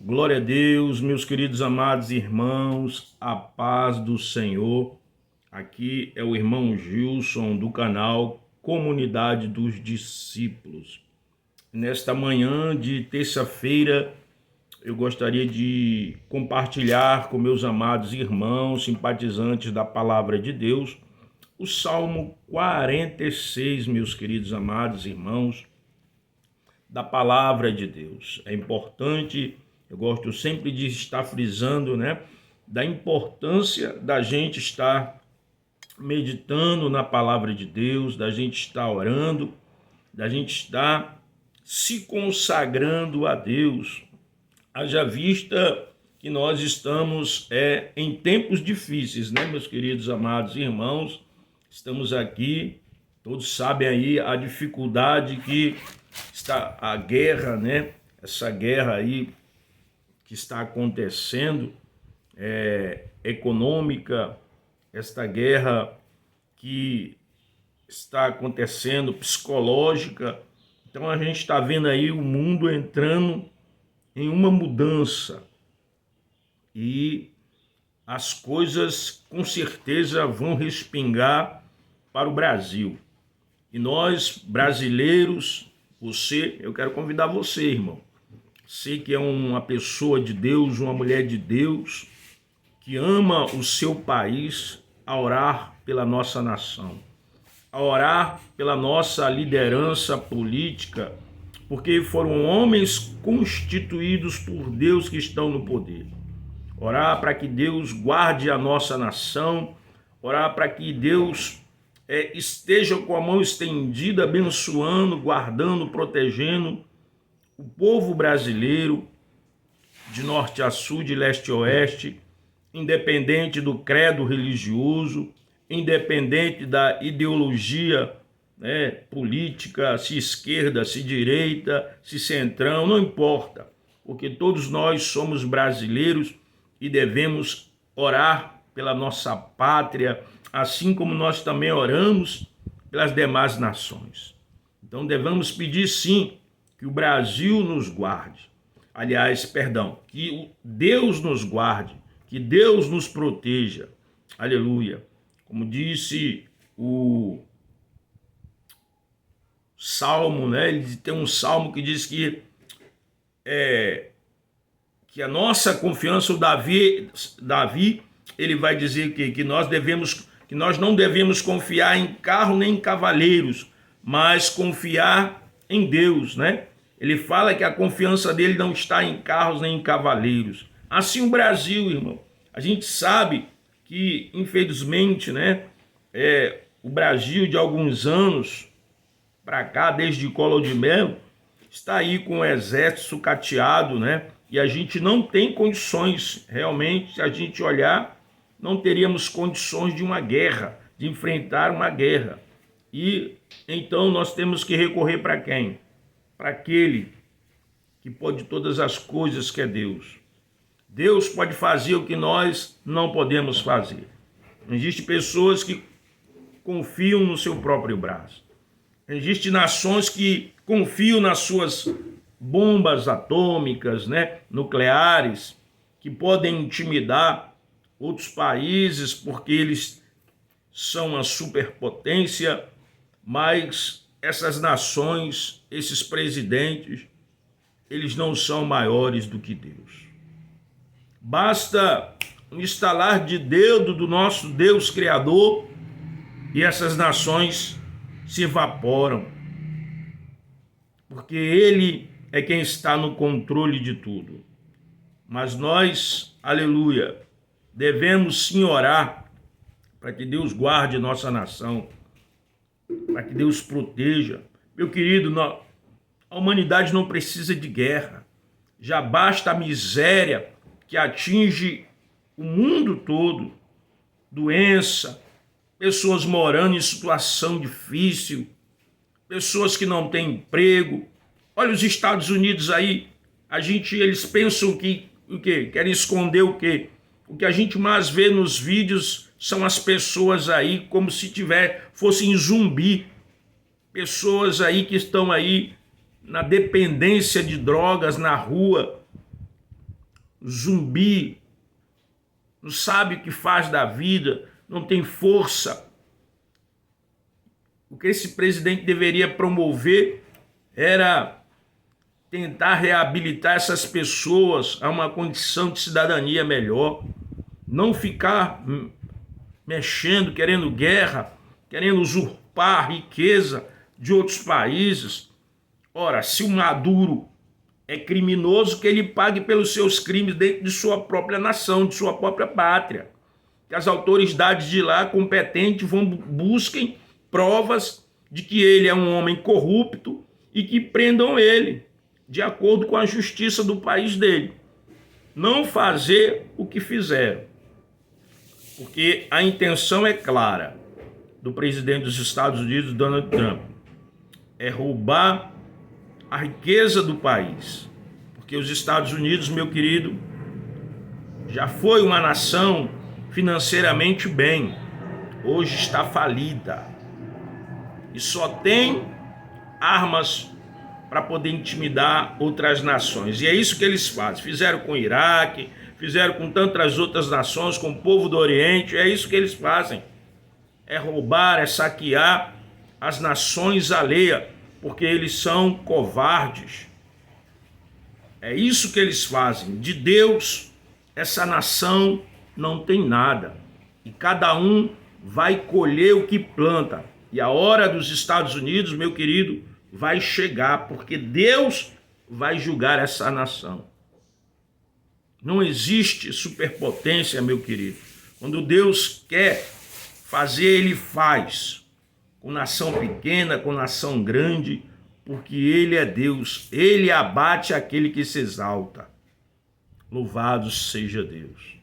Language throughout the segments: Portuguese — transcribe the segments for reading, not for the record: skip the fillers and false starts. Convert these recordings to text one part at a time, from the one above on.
Glória a Deus, meus queridos amados irmãos, a paz do Senhor. Aqui é o irmão Gilson do canal Comunidade dos Discípulos. Nesta manhã de terça-feira, eu gostaria de compartilhar com meus amados irmãos, simpatizantes da Palavra de Deus, o Salmo 46, meus queridos amados irmãos, da Palavra de Deus. É importante, eu gosto sempre de estar frisando, da importância da gente estar meditando na Palavra de Deus, da gente estar orando, da gente estar se consagrando a Deus. Haja vista que nós estamos em tempos difíceis, meus queridos amados irmãos? Estamos aqui, todos sabem aí a dificuldade que está a guerra, essa guerra aí que está acontecendo, econômica, esta guerra que está acontecendo psicológica. Então a gente está vendo aí o mundo entrando em uma mudança e as coisas com certeza vão respingar para o Brasil. E nós, brasileiros, eu quero convidar você, irmão. Você que é uma pessoa de Deus, uma mulher de Deus, que ama o seu país, a orar pela nossa nação, a orar pela nossa liderança política, porque foram homens constituídos por Deus que estão no poder. Orar para que Deus guarde a nossa nação, orar para que Deus esteja com a mão estendida, abençoando, guardando, protegendo o povo brasileiro, de norte a sul, de leste a oeste, independente do credo religioso, independente da ideologia política, se esquerda, se direita, se centrão, não importa, porque todos nós somos brasileiros e devemos orar pela nossa pátria, assim como nós também oramos pelas demais nações. Então devemos pedir sim que o Brasil nos guarde. Que Deus nos guarde, que Deus nos proteja. Aleluia. Como disse o Salmo, ele tem um Salmo que diz que a nossa confiança, o Davi, ele vai dizer que nós não devemos confiar em carro nem em cavaleiros, mas confiar em Deus, Ele fala que a confiança dele não está em carros nem em cavaleiros. Assim o Brasil, irmão. A gente sabe que, infelizmente, o Brasil de alguns anos para cá, desde Collor de Mello, está aí com o exército sucateado, E a gente não tem condições, realmente, se a gente olhar, não teríamos condições de uma guerra, de enfrentar uma guerra. E então nós temos que recorrer para quem? Para aquele que pode todas as coisas, que é Deus. Deus pode fazer o que nós não podemos fazer. Existem pessoas que confiam no seu próprio braço. Existem nações que confiam nas suas bombas atômicas, nucleares, que podem intimidar outros países porque eles são uma superpotência, mas essas nações, esses presidentes, eles não são maiores do que Deus. Basta um estalar de dedo do nosso Deus Criador e essas nações se evaporam, porque Ele é quem está no controle de tudo. Mas nós, aleluia, devemos sim orar para que Deus guarde nossa nação, para que Deus proteja. Meu querido, a humanidade não precisa de guerra. Já basta a miséria que atinge o mundo todo, doença, pessoas morando em situação difícil, pessoas que não têm emprego. Olha os Estados Unidos aí, eles pensam que o quê? Querem esconder o quê? O que a gente mais vê nos vídeos são as pessoas aí como se fossem zumbi. Pessoas aí que estão aí na dependência de drogas na rua, zumbi, não sabe o que faz da vida, não tem força. O que esse presidente deveria promover era tentar reabilitar essas pessoas a uma condição de cidadania melhor, não ficar mexendo, querendo guerra, querendo usurpar a riqueza de outros países. Ora, se o Maduro é criminoso, que ele pague pelos seus crimes dentro de sua própria nação, de sua própria pátria. Que as autoridades de lá competentes busquem provas de que ele é um homem corrupto e que prendam ele, de acordo com a justiça do país dele. Não fazer o que fizeram. Porque a intenção é clara do presidente dos Estados Unidos, Donald Trump, é roubar a riqueza do país. Porque os Estados Unidos, meu querido, já foi uma nação financeiramente bem, hoje está falida e só tem armas para poder intimidar outras nações. E é isso que eles fazem. Fizeram com o Iraque, fizeram com tantas outras nações, com o povo do Oriente. É isso que eles fazem. É roubar, é saquear as nações alheias, porque eles são covardes. É isso que eles fazem. De Deus, essa nação não tem nada. E cada um vai colher o que planta. E a hora dos Estados Unidos, meu querido, vai chegar, porque Deus vai julgar essa nação. Não existe superpotência, meu querido. Quando Deus quer fazer, Ele faz. Com nação pequena, com nação grande, porque Ele é Deus. Ele abate aquele que se exalta. Louvado seja Deus.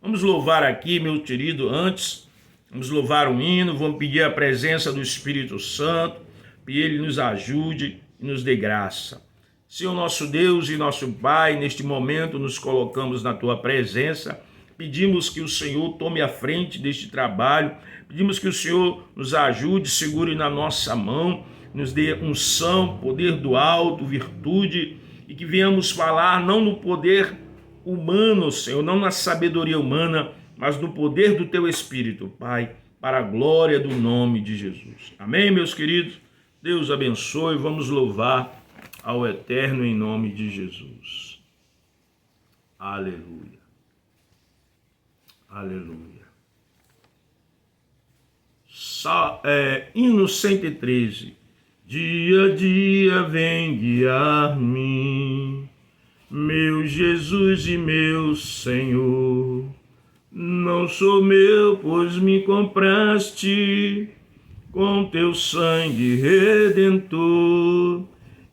Vamos louvar aqui, meu querido, antes. Vamos louvar um hino, vamos pedir a presença do Espírito Santo, que Ele nos ajude e nos dê graça. Senhor nosso Deus e nosso Pai, neste momento nos colocamos na Tua presença, pedimos que o Senhor tome a frente deste trabalho, pedimos que o Senhor nos ajude, segure na nossa mão, nos dê unção, poder do alto, virtude, e que venhamos falar não no poder humano, Senhor, não na sabedoria humana, mas no poder do Teu Espírito, Pai, para a glória do nome de Jesus. Amém, meus queridos? Deus abençoe, vamos louvar ao Eterno em nome de Jesus. Aleluia. Aleluia. Hino 113. Dia a dia vem guiar-me, meu Jesus e meu Senhor. Não sou meu, pois me compraste com teu sangue redentor.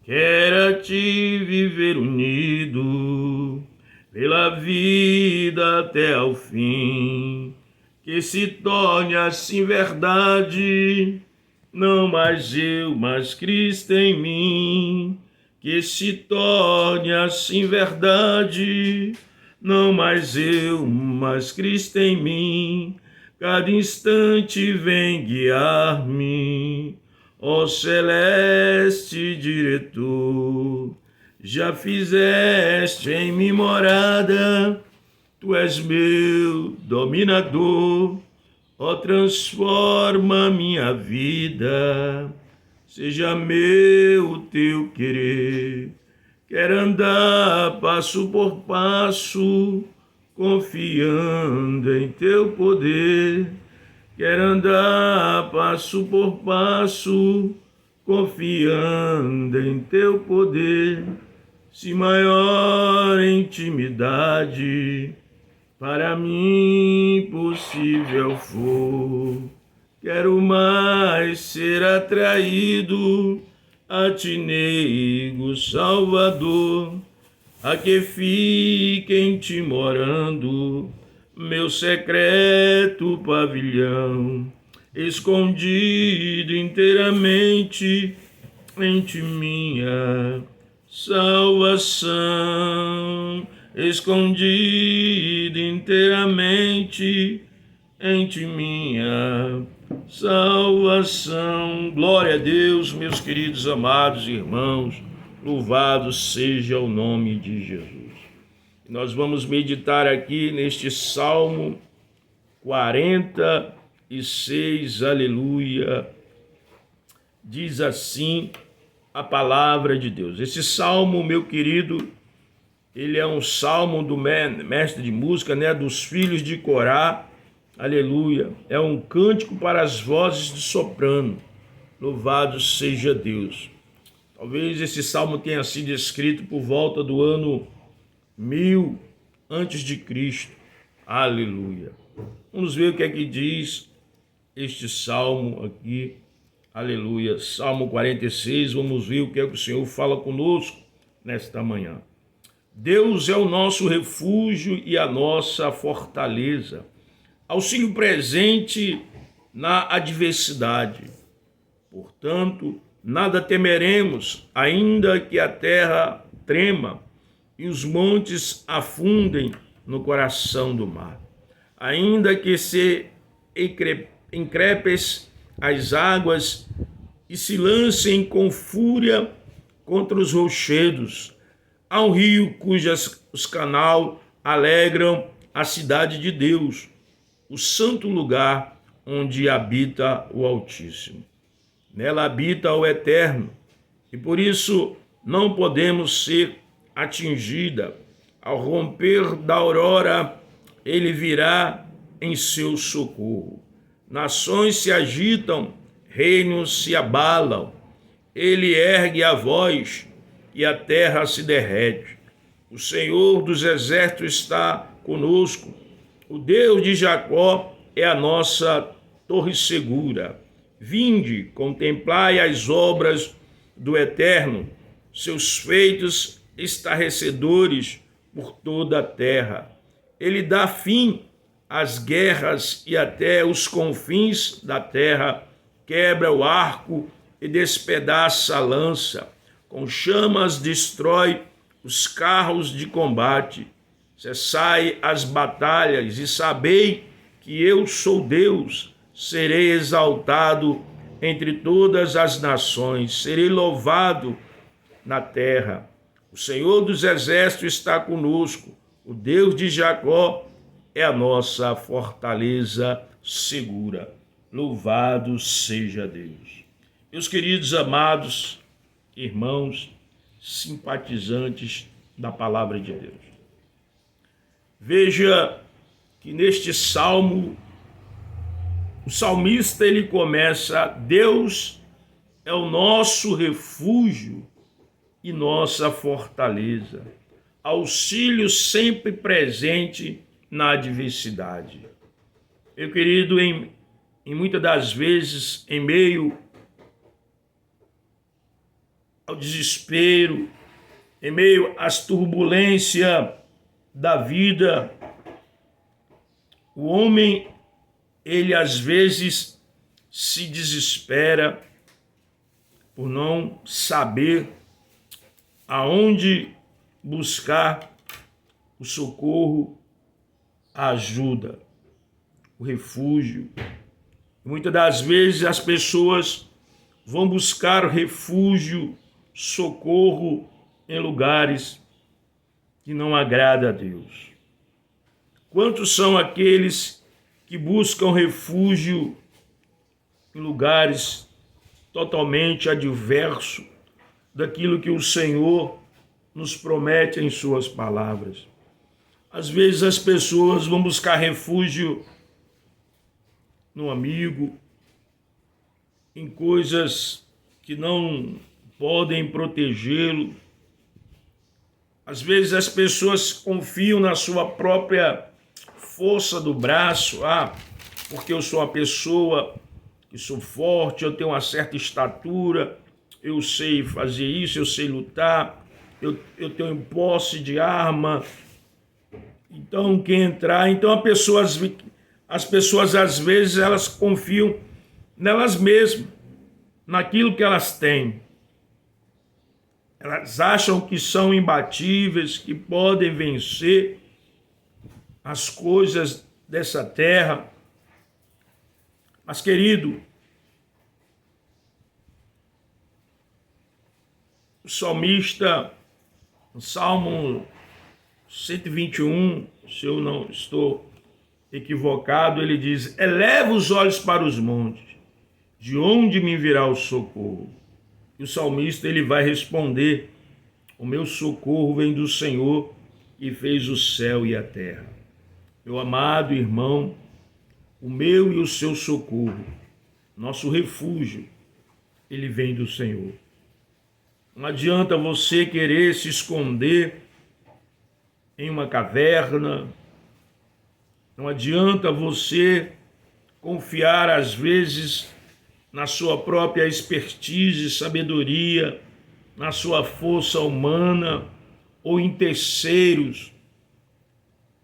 Quero a ti viver unido pela vida até ao fim, que se torne assim verdade, não mais eu, mas Cristo em mim. Que se torne assim verdade, não mais eu, mas Cristo em mim. Cada instante vem guiar-me, ó celeste diretor. Já fizeste em mim morada, tu és meu dominador. Ó, transforma minha vida, seja meu o teu querer. Quero andar passo por passo, confiando em teu poder. Quero andar passo por passo, confiando em teu poder. Se maior intimidade para mim possível for, quero mais ser atraído a ti, nego Salvador, a que fique em ti morando, meu secreto pavilhão, escondido inteiramente em ti minha salvação, escondido inteiramente em ti minha salvação. Glória a Deus, meus queridos amados irmãos, louvado seja o nome de Jesus. Nós vamos meditar aqui neste Salmo 46, aleluia. Diz assim a palavra de Deus. Esse salmo, meu querido, ele é um salmo do mestre de música, né, dos filhos de Corá, aleluia. É um cântico para as vozes de soprano. Louvado seja Deus. Talvez esse salmo tenha sido escrito por volta do ano 1000 antes de Cristo. Aleluia. Vamos ver o que é que diz este salmo aqui. Aleluia. Salmo 46. Vamos ver o que é que o Senhor fala conosco nesta manhã. Deus é o nosso refúgio e a nossa fortaleza, auxílio presente na adversidade. Portanto, nada temeremos, ainda que a terra trema e os montes afundem no coração do mar. Ainda que se encrepes as águas e se lancem com fúria contra os rochedos. Há um rio os canal alegram a cidade de Deus, o santo lugar onde habita o Altíssimo. Nela habita o Eterno, e por isso não podemos ser atingida. Ao romper da aurora, ele virá em seu socorro. Nações se agitam, reinos se abalam. Ele ergue a voz e a terra se derrete. O Senhor dos exércitos está conosco. O Deus de Jacó é a nossa torre segura. Vinde, contemplai as obras do Eterno, seus feitos estarrecedores por toda a terra. Ele dá fim às guerras e até os confins da terra, quebra o arco e despedaça a lança. Com chamas destrói os carros de combate. Cessai as batalhas e sabei que eu sou Deus. Serei exaltado entre todas as nações, serei louvado na terra. O Senhor dos exércitos está conosco, o Deus de Jacó é a nossa fortaleza segura. Louvado seja Deus. Meus queridos amados irmãos, simpatizantes da palavra de Deus, veja que neste salmo o salmista ele começa: Deus é o nosso refúgio e nossa fortaleza, auxílio sempre presente na adversidade. Meu querido, em muitas das vezes, em meio ao desespero, em meio às turbulências da vida, o homem ele às vezes se desespera por não saber aonde buscar o socorro, a ajuda, o refúgio. Muitas das vezes as pessoas vão buscar refúgio, socorro em lugares que não agrada a Deus. Quantos são aqueles que buscam refúgio em lugares totalmente adversos daquilo que o Senhor nos promete em suas palavras? Às vezes as pessoas vão buscar refúgio no amigo, em coisas que não podem protegê-lo. Às vezes as pessoas confiam na sua própria força do braço, porque eu sou uma pessoa que sou forte, eu tenho uma certa estatura, eu sei fazer isso, eu sei lutar, eu tenho posse de arma, então quem entrar, então as pessoas às vezes elas confiam nelas mesmas, naquilo que elas têm. Elas acham que são imbatíveis, que podem vencer as coisas dessa terra. Mas, querido, o salmista, no Salmo 121, se eu não estou equivocado, ele diz: eleva os olhos para os montes, de onde me virá o socorro? E o salmista ele vai responder: o meu socorro vem do Senhor, que fez o céu e a terra. Meu amado irmão, o meu e o seu socorro, nosso refúgio, ele vem do Senhor. Não adianta você querer se esconder em uma caverna, não adianta você confiar às vezes na sua própria expertise, sabedoria, na sua força humana ou em terceiros,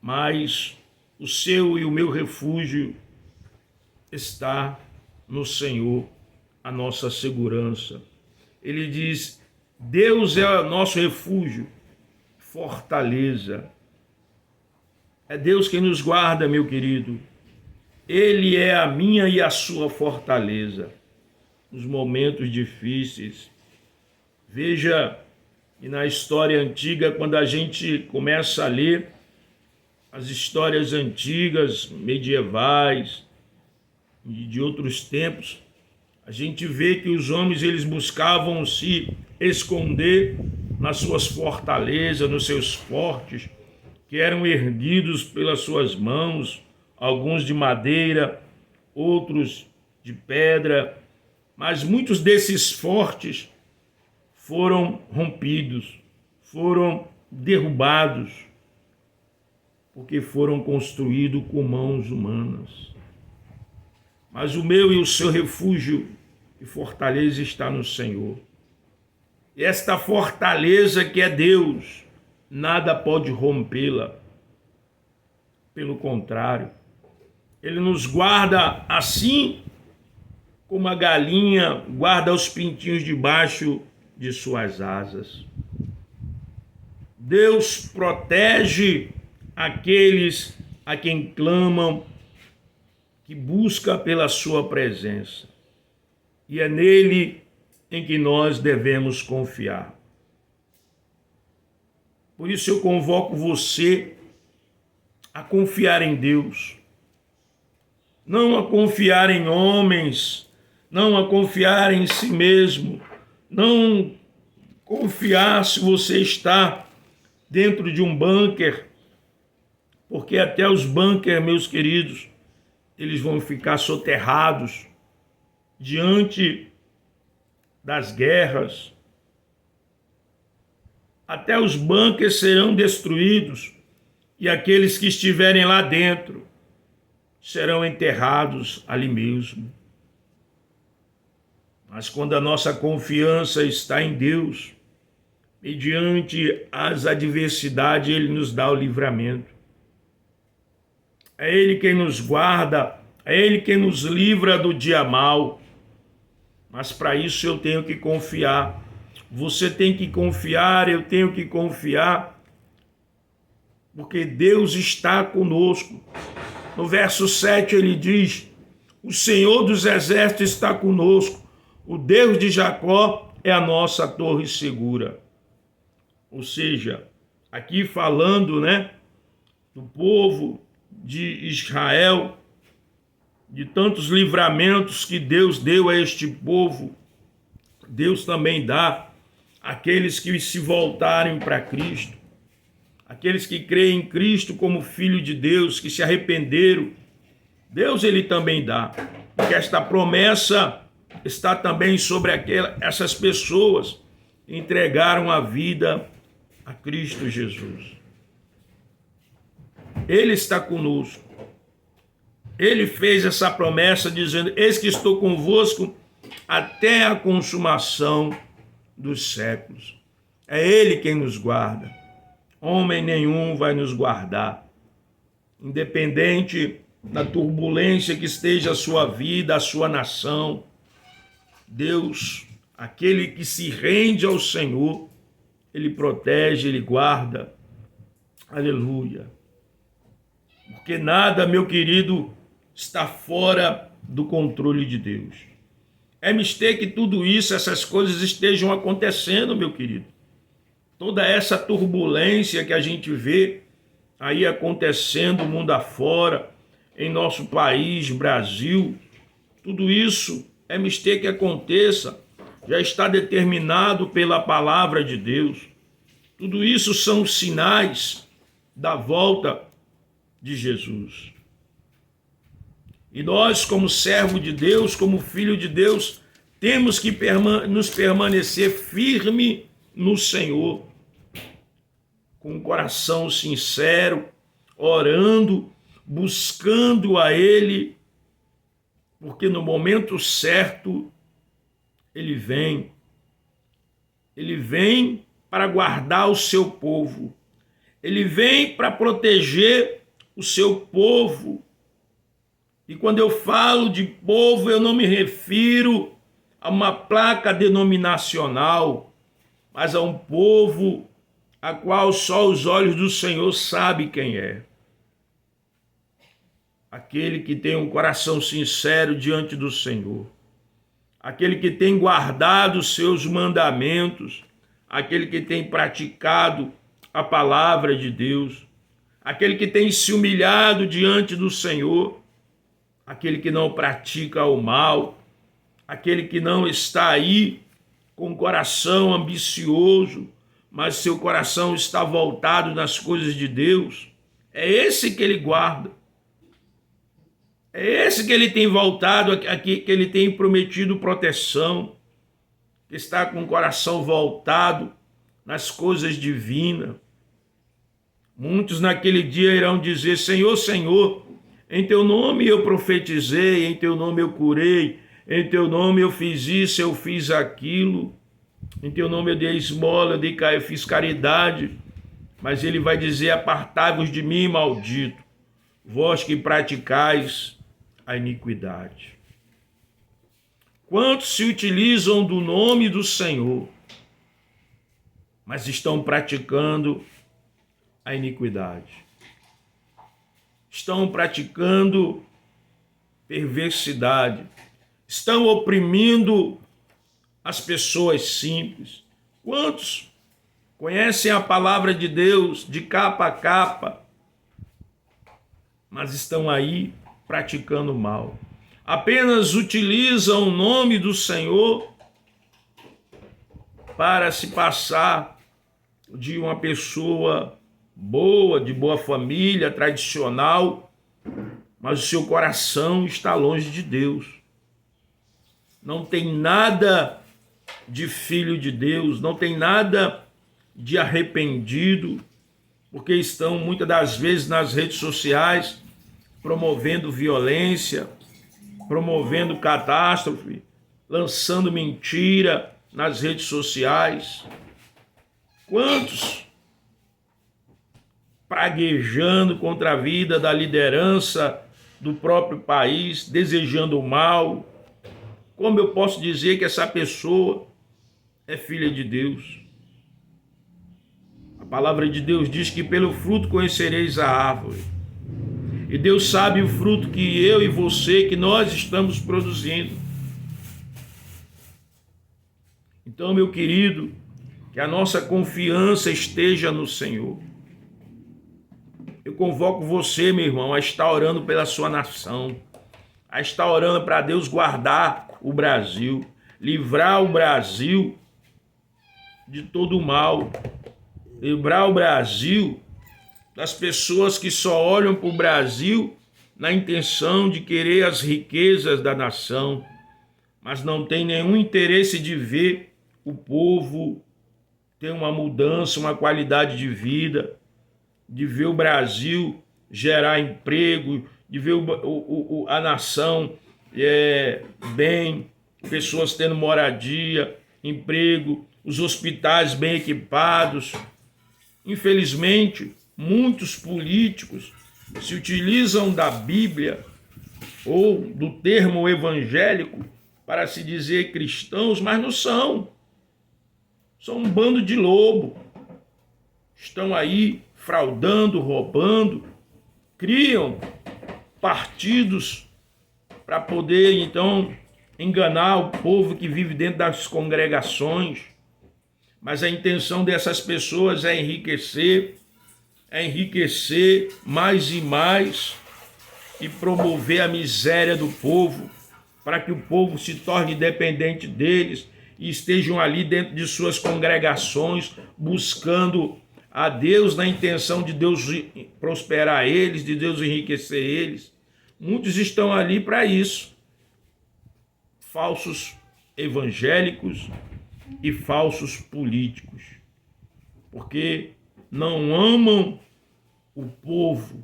mas o seu e o meu refúgio está no Senhor, a nossa segurança. Ele diz: Deus é o nosso refúgio, fortaleza. É Deus quem nos guarda, meu querido. Ele é a minha e a sua fortaleza nos momentos difíceis. Veja, e na história antiga, quando a gente começa a ler as histórias antigas, medievais, e de outros tempos, a gente vê que os homens eles buscavam se esconder nas suas fortalezas, nos seus fortes, que eram erguidos pelas suas mãos, alguns de madeira, outros de pedra, mas muitos desses fortes foram rompidos, foram derrubados, porque foram construídos com mãos humanas. Mas o meu e o seu refúgio e fortaleza está no Senhor. E esta fortaleza que é Deus, nada pode rompê-la. Pelo contrário, Ele nos guarda assim como a galinha guarda os pintinhos debaixo de suas asas. Deus protege aqueles a quem clamam, que busca pela sua presença. E é nele em que nós devemos confiar. Por isso eu convoco você a confiar em Deus, não a confiar em homens, não a confiar em si mesmo, não confiar se você está dentro de um bunker, porque até os bunkers, meus queridos, eles vão ficar soterrados diante das guerras. Até os bunkers serão destruídos e aqueles que estiverem lá dentro serão enterrados ali mesmo. Mas quando a nossa confiança está em Deus, mediante as adversidades, Ele nos dá o livramento. É Ele quem nos guarda, é Ele quem nos livra do dia mau. Mas para isso eu tenho que confiar. Você tem que confiar, eu tenho que confiar, porque Deus está conosco. No verso 7 ele diz: o Senhor dos exércitos está conosco, o Deus de Jacó é a nossa torre segura. Ou seja, aqui falando, do povo de Israel, de tantos livramentos que Deus deu a este povo, Deus também dá àqueles que se voltarem para Cristo, aqueles que creem em Cristo como Filho de Deus, que se arrependeram. Deus ele também dá, porque esta promessa está também sobre essas pessoas que entregaram a vida a Cristo Jesus. Ele está conosco. Ele fez essa promessa dizendo: eis que estou convosco até a consumação dos séculos. É Ele quem nos guarda. Homem nenhum vai nos guardar. Independente da turbulência que esteja a sua vida, a sua nação, Deus, aquele que se rende ao Senhor, Ele protege, Ele guarda. Aleluia. Porque nada, meu querido, está fora do controle de Deus. É mister que tudo isso, essas coisas estejam acontecendo, meu querido. toda essa turbulência que a gente vê aí acontecendo mundo afora, em nosso país, Brasil, tudo isso é mister que aconteça, já está determinado pela palavra de Deus. Tudo isso são sinais da volta de Jesus. E nós, como servo de Deus, como filho de Deus, temos que nos permanecer firme no Senhor, com o coração sincero, orando, buscando a Ele, porque no momento certo Ele vem. Ele vem para guardar o seu povo. Ele vem para proteger o seu povo. E quando eu falo de povo, eu não me refiro a uma placa denominacional, mas a um povo a qual só os olhos do Senhor sabem quem é. Aquele que tem um coração sincero diante do Senhor. Aquele que tem guardado os seus mandamentos. Aquele que tem praticado a palavra de Deus. Aquele que tem se humilhado diante do Senhor. Aquele que não pratica o mal. Aquele que não está aí com o coração ambicioso, mas seu coração está voltado nas coisas de Deus. É esse que ele guarda. É esse que ele tem voltado, que ele tem prometido proteção, que está com o coração voltado nas coisas divinas. Muitos naquele dia irão dizer: Senhor, Senhor, em teu nome eu profetizei, em teu nome eu curei, em teu nome eu fiz isso, eu fiz aquilo, em teu nome eu dei esmola, eu fiz caridade. Mas ele vai dizer: apartai-vos de mim, maldito, vós que praticais a iniquidade. Quantos se utilizam do nome do Senhor, mas estão praticando a iniquidade? Estão praticando perversidade, estão oprimindo as pessoas simples. Quantos conhecem a palavra de Deus de capa a capa, mas estão aí praticando mal? Apenas utilizam o nome do Senhor para se passar de uma pessoa boa, de boa família, tradicional, mas o seu coração está longe de Deus. Não tem nada de filho de Deus, não tem nada de arrependido, porque estão muitas das vezes nas redes sociais promovendo violência, promovendo catástrofe, lançando mentira nas redes sociais. Quantos praguejando contra a vida da liderança do próprio país, desejando o mal? Como eu posso dizer que essa pessoa é filha de Deus? A palavra de Deus diz que pelo fruto conhecereis a árvore. E Deus sabe o fruto que eu e você, que nós estamos produzindo. Então, meu querido, que a nossa confiança esteja no Senhor. Eu convoco você, meu irmão, a estar orando pela sua nação, a estar orando para Deus guardar o Brasil, livrar o Brasil de todo o mal, livrar o Brasil das pessoas que só olham para o Brasil na intenção de querer as riquezas da nação, mas não tem nenhum interesse de ver o povo ter uma mudança, uma qualidade de vida, de ver o Brasil gerar emprego, de ver a nação bem, pessoas tendo moradia, emprego, os hospitais bem equipados. Infelizmente, muitos políticos se utilizam da Bíblia ou do termo evangélico para se dizer cristãos, mas não são. São um bando de lobo. Estão aí fraudando, roubando, criam partidos para poder, então, enganar o povo que vive dentro das congregações. mas a intenção dessas pessoas é enriquecer mais e mais e promover a miséria do povo, para que o povo se torne dependente deles e estejam ali dentro de suas congregações, buscando a Deus na intenção de Deus prosperar eles, de Deus enriquecer eles. Muitos estão ali para isso. Falsos evangélicos e falsos políticos, porque não amam o povo,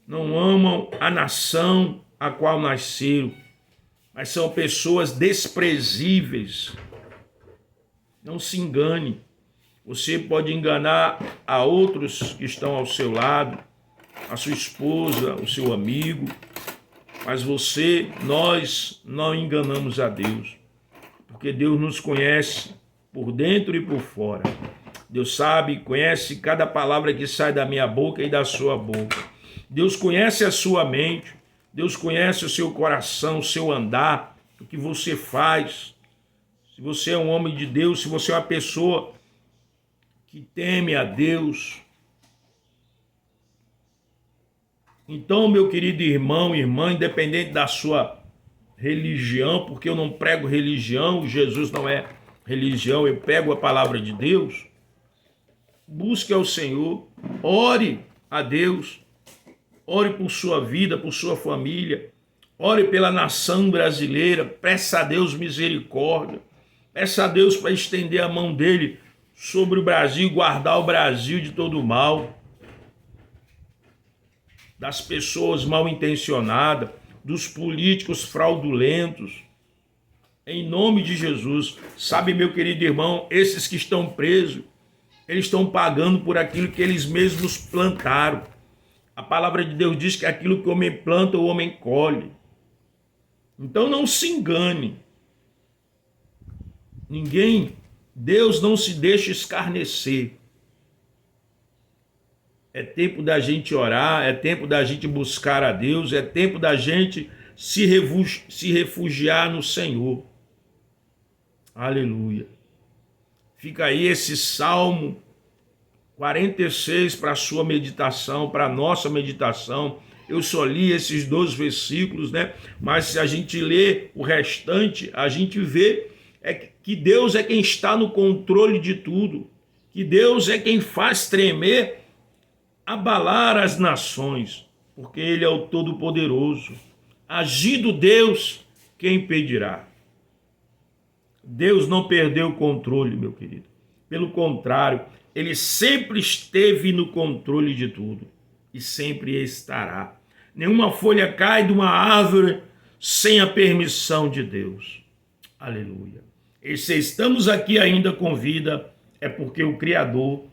não amam a nação a qual nasceram, mas são pessoas desprezíveis. Não se engane. Você pode enganar a outros que estão ao seu lado, a sua esposa, o seu amigo, mas nós não enganamos a Deus, porque Deus nos conhece por dentro e por fora. Deus sabe, conhece cada palavra que sai da minha boca e da sua boca. Deus conhece a sua mente, Deus conhece o seu coração, o seu andar, o que você faz. Se você é um homem de Deus, se você é uma pessoa que teme a Deus. Então, meu querido irmão, irmã, independente da sua religião, porque eu não prego religião, Jesus não é religião, eu prego a palavra de Deus. Busque ao Senhor, ore a Deus, ore por sua vida, por sua família, ore pela nação brasileira, peça a Deus misericórdia, peça a Deus para estender a mão dele sobre o Brasil, guardar o Brasil de todo o mal, das pessoas mal intencionadas, dos políticos fraudulentos, em nome de Jesus. Sabe, meu querido irmão, esses que estão presos, eles estão pagando por aquilo que eles mesmos plantaram. A palavra de Deus diz que aquilo que o homem planta, o homem colhe. Então não se engane. Deus não se deixa escarnecer. É tempo da gente orar, é tempo da gente buscar a Deus, é tempo da gente se refugiar no Senhor. Aleluia. Fica aí esse Salmo 46 para a sua meditação, para a nossa meditação. Eu só li esses 2 versículos, né? Mas se a gente lê o restante, a gente vê que Deus é quem está no controle de tudo, que Deus é quem faz tremer, abalar as nações, porque Ele é o Todo-Poderoso. Agindo Deus, quem impedirá? Deus não perdeu o controle, meu querido. Pelo contrário, Ele sempre esteve no controle de tudo e sempre estará. Nenhuma folha cai de uma árvore sem a permissão de Deus. Aleluia. E se estamos aqui ainda com vida, é porque o Criador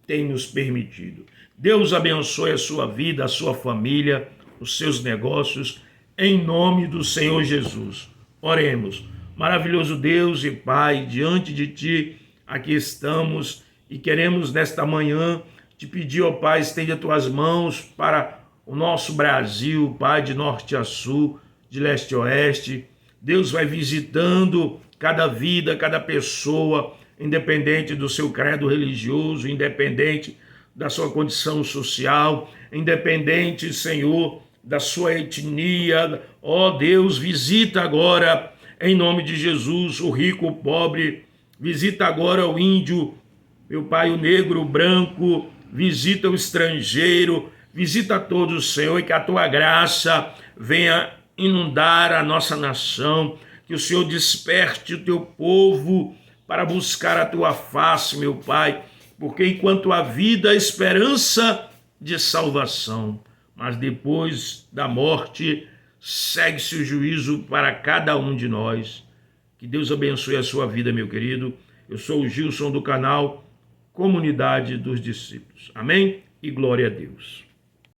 tem nos permitido. Deus abençoe a sua vida, a sua família, os seus negócios, em nome do Senhor Jesus. Oremos. Maravilhoso Deus e Pai, diante de Ti, aqui estamos e queremos nesta manhã te pedir, ó Pai, estende as Tuas mãos para o nosso Brasil, Pai, de norte a sul, de leste a oeste. Deus vai visitando cada vida, cada pessoa, independente do seu credo religioso, independente da sua condição social, independente, Senhor, da sua etnia. Ó Deus, visita agora, em nome de Jesus, o rico, o pobre, visita agora o índio, meu Pai, o negro, o branco, visita o estrangeiro, visita todos, Senhor, e que a Tua graça venha inundar a nossa nação, que o Senhor desperte o Teu povo para buscar a Tua face, meu Pai, porque enquanto a vida, a esperança de salvação, mas depois da morte, segue-se o juízo para cada um de nós. Que Deus abençoe a sua vida, meu querido. Eu sou o Gilson do canal Comunidade dos Discípulos. Amém? E glória a Deus.